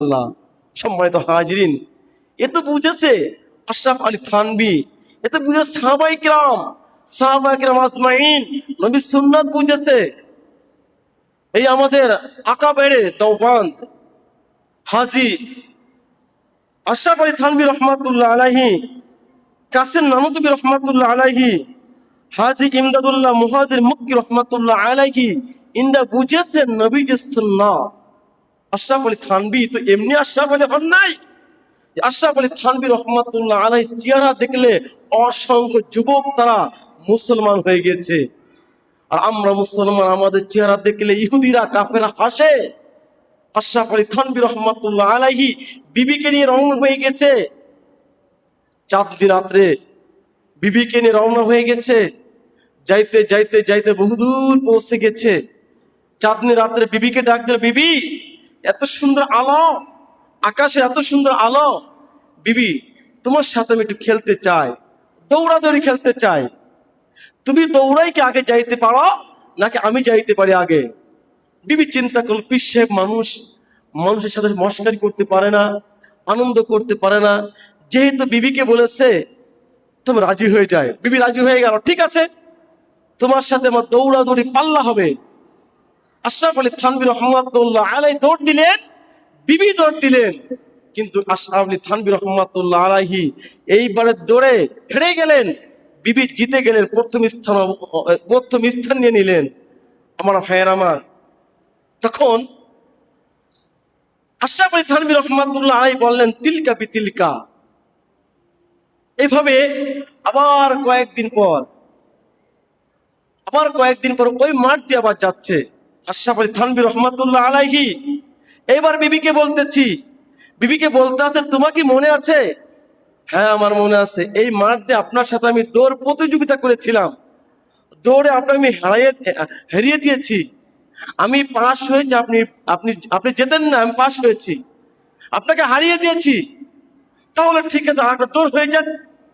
আল্লাহ, সম্মানিত হাজিরিন, এ তো বুঝেছে আশরাফ আলী থানভী, এ তো বুঝেছে সাহাবায়ে কেরাম আজমাইন, নবীর সুন্নাত বুঝেছে। এই আমাদের আকাবেরে দেওবন্দ হাজী আশরাফ আলী থানভী রহমাতুল্লাহ আলাইহি, কাসিম নানুতুবি রহমাতুল্লাহ আলাইহি, হাজী ইমদাদুল্লাহ মুহাজির মক্কি রহমাতুল্লাহ আলাইহি, ইন্দা বুঝেছেন নবীজির সুন্নাত। আশরাফ আলী থানভী তো এমনি আশরাফ আলী হন নাই। আশরাফ আলী থানভী রহমাতুল্লাহ আলাইহি চেহারা দেখলে অসংখ্য যুবক তারা মুসলমান হয়ে গেছে। আর আমরা মুসলমান, আমাদের চেহারা দেখলে ইহুদিরা কাফেরা হাসে। আশরাফ আলী থানভী রহমাতুল্লাহ আলাইহি বিবিকে নিয়ে রওনা হয়ে গেছে, চাঁদনি রাত্রে বিবিকে নিয়ে রওনা হয়ে গেছে। যাইতে যাইতে যাইতে বহুদূর পৌঁছে গেছে। চাঁদনি রাত্রে বিবিকে ডাক দিল, বিবি এত সুন্দর আলো, আকাশে এত সুন্দর আলো, বিবি তোমার সাথে আমি একটু খেলতে চাই, দৌড়াদৌড়ি খেলতে চাই। তুমি দৌড়াই কি আগে যাইতে পারো নাকি আমি যাইতে পারি আগে? বিবি চিন্তা করল, পীর সাহেব মানুষের সাথে মশকারি করতে পারে না, আনন্দ করতে পারে না। যেহেতু বিবিকে বলেছে তুমি রাজি হয়ে যায়, বিবি রাজি হয়ে গেল। ঠিক আছে, তোমার সাথে আমার দৌড়াদৌড়ি পাল্লা হবে। আশরাফ আলী থানভী রহমাতুল্লাহ আলাইহি দৌড় দিলেন, বিবি দৌড় দিলেন, কিন্তু আশরাফ আলী থানভী রহমাতুল্লাহ আলাইহি এইবারে দৌড়ে হেরে গেলেন। বিবি জিতে গেলেন, প্রথম স্থান নিয়ে নিলেন। আমার ভাইয়ের আমার, তখন আশরাফ আলী থানভী রহমাতুল্লাহ আলাইহি বললেন, তিলকা বিতিলকা। এইভাবে আবার কয়েকদিন পর ওই মাঠ দিয়ে আবার যাচ্ছে আশরাফ আলী থানভী রহমাতুল্লাহ আলাইহি। এইবার বিবিকে বলতে আছে, তোমার কি মনে আছে? হ্যাঁ আমার মনে আছে, এই মাঠ দিয়ে আপনার সাথে আমি দৌড় প্রতিযোগিতা করেছিলাম, দৌড়ে আমি হারিয়ে দিয়েছি। আমি পাস হয়েছি, আপনি যেতেন না, আমি পাস হয়েছি, আপনাকে হারিয়ে দিয়েছি। তাহলে ঠিক আছে, আর একটা দৌড় হয়ে যাক।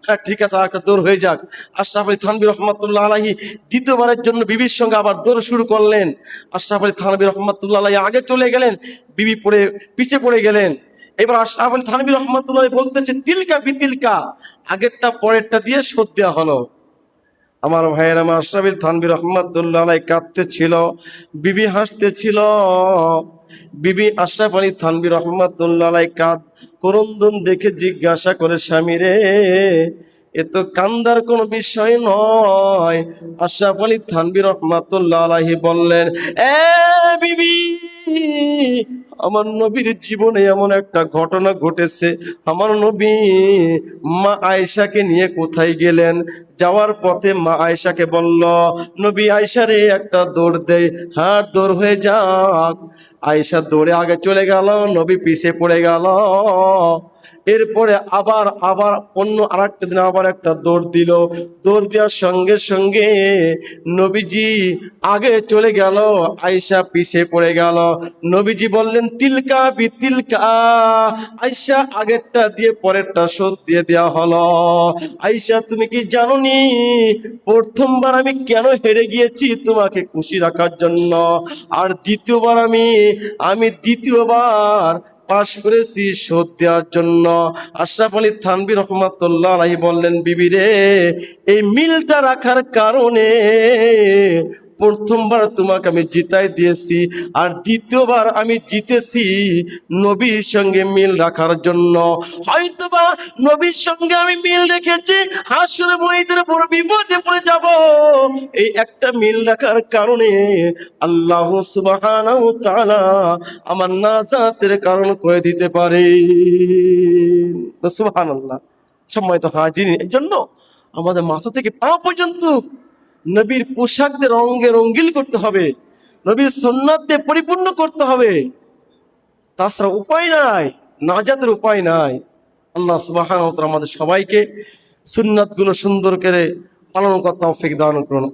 হ্যাঁ ঠিক আছে, আর একটা দৌড় হয়ে যাক। আশরাফ আলী থানভী রহমাতুল্লাহ আলাইহি দ্বিতীয়বারের জন্য বিবির সঙ্গে আবার দৌড় শুরু করলেন। আশরাফ আলী থানভী রহমাতুল্লাহ আলাইহি আগে চলে গেলেন, বিবি পিছে পড়ে গেলেন। এবার আশরাফ আলী থানভী রহমাতুল্লাহ বলতেছে, তিলকা বিতিলকা, আগেরটা পরেরটা দিয়ে শোধ দেওয়া হলো। আমার ভাইয়ের, আমার আশরাফ আলী থানভী রহমাতুল্লাহ আলাইহি কাঁদতেছিল, বিবি হাসতেছিল। বিবি আশরাফ আলী থানভী রহমাতুল্লাহ আলাইহি করুণ দেখে জিজ্ঞাসা করে, স্বামী রে, এ তো কান্দার কোনো বিষয় নয়। আশরাফ আলী থানভী রহমাতুল্লাহ আলাইহি বললেন, এ বিবি, আমার নবীর জীবনে এমন একটা ঘটনা ঘটেছে। আমার নবী মা আয়েশাকে নিয়ে কোথায় গেলেন, যাওয়ার পথে মা আয়েশাকে বলল, নবী আয়েশা রে একটা দৌড় দে, হ্যাঁ দৌড় হয়ে যাক। আয়েশা দৌড়ে আগে চলে গেল, নবী পিছে পড়ে গেল। এরপরে আবার অন্য আরেকটা দিন আবার একটা দৌড় দিল। দৌড় দেওয়ার সঙ্গে সঙ্গে নবীজি আগে চলে গেল, আয়েশা পিছে পড়ে গেল। নবীজি বললেন, তিলকা বিতিলকা, আয়েশা আগেরটা দিয়ে পরেরটা শোধ দিয়ে দেওয়া হলো। আয়েশা তুমি কি জানোনি প্রথমবার আমি কেন হেরে গিয়েছি? তোমাকে খুশি রাখার জন্য। আর দ্বিতীয়বার আমি দ্বিতীয়বার পাশ করেছি শোধ দেওয়ার জন্য। আশরাফ আলী থানভী রহমাতুল্লাহ আলাইহি বললেন, বিবি রে, এই মিলটা রাখার কারণে প্রথমবার তোমাকে আমি জিতাই দিয়েছি, আর দ্বিতীয়বার আমি জিতেছি নবীর সঙ্গে মিল রাখার জন্য। হয়তোবা নবীর সঙ্গে আমি মিল রেখেছি, হাসরে ময়দানে বড় বিপদে পড়ে যাব, এই একটা মিল রাখার কারণে আল্লাহ সুবহানাহু ওয়া তাআলা আমার নাজাতের কারণ করে দিতে পারে। সুবহানাল্লাহ। সম্মানিত হাজিরিন, এই জন্য আমাদের মাথা থেকে পা পর্যন্ত নবীর পোশাকদের রঙে রঙিন করতে হবে, নবীর সুন্নাত দিয়ে পরিপূর্ণ করতে হবে। তাছাড়া উপায় নাই, নাজাতের উপায় নাই। আল্লাহ সুবহানাহু ওয়া তাআলা আমাদের সবাইকে সুন্নাতগুলো সুন্দর করে পালন করার তৌফিক দান করুন।